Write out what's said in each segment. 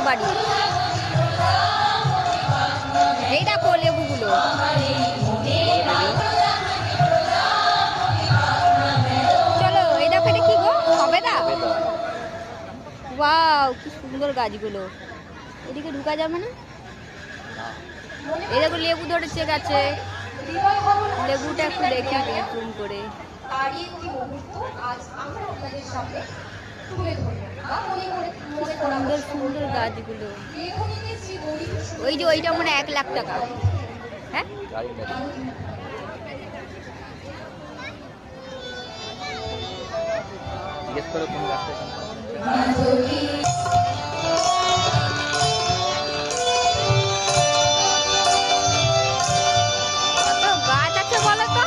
বাড়ি। এই দেখো লেবুগুলো। চলো এই দেখো, এটা কি গো? সবেদা? ওয়াও, কি সুন্দর গাছগুলো। এদিকে ঢুকা যাবে না? এই দেখো লেবু ধরেছে গাছে। লেবুটা একটু দেখি জুম করে। সুন্দর সুন্দর গাছগুলো। ওই যে ওইটা মানে 1 লাখ টাকা। হ্যাঁ, জিজ্ঞেস করো কোন গাছটা। গাছ আছে বলো তো?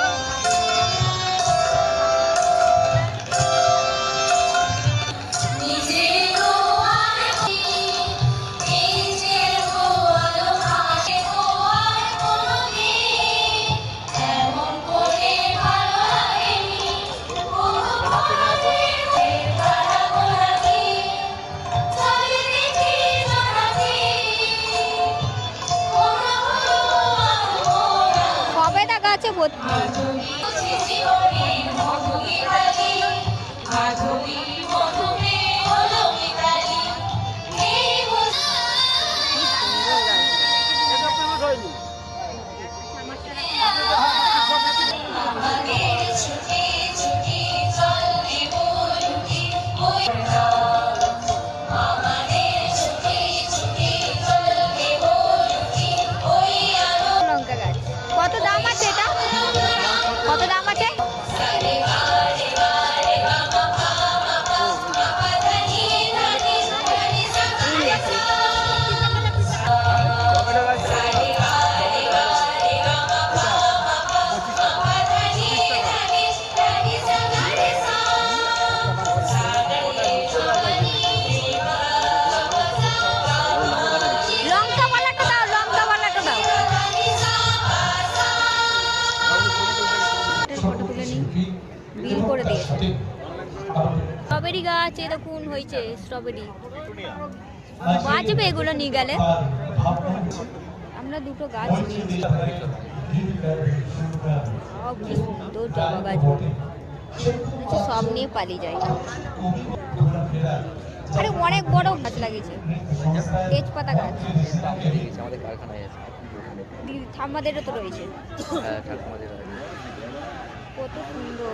সবেদা গাছে ভর্তি। লঙ্কা গাছ। কত দাম আছে এটা? কত দাম আছে? লঙ্কাওয়ালাটা দাও, লঙ্কাওয়ালাটা দাও। ফটো তুলে নিই, বিল করে দিয়েছে। স্ট্রবেরি গাছ এ দেখুন হয়েছে স্ট্রবেরি। বাঁচবে এগুলো নিয়ে গেলে। আমরা দুটো গাছ নিয়েছি। সব কি সুন্দর জবা গাছ, সব নিয়ে পালিয়ে যায়। আরে অনেক বড় গাছ লাগিয়েছে, তেজপাতা গাছ। আমাদের কারখানায় আছে, ঠাম্মাদেরও তো রয়েছে। ঠাকুমাদের কত সুন্দর।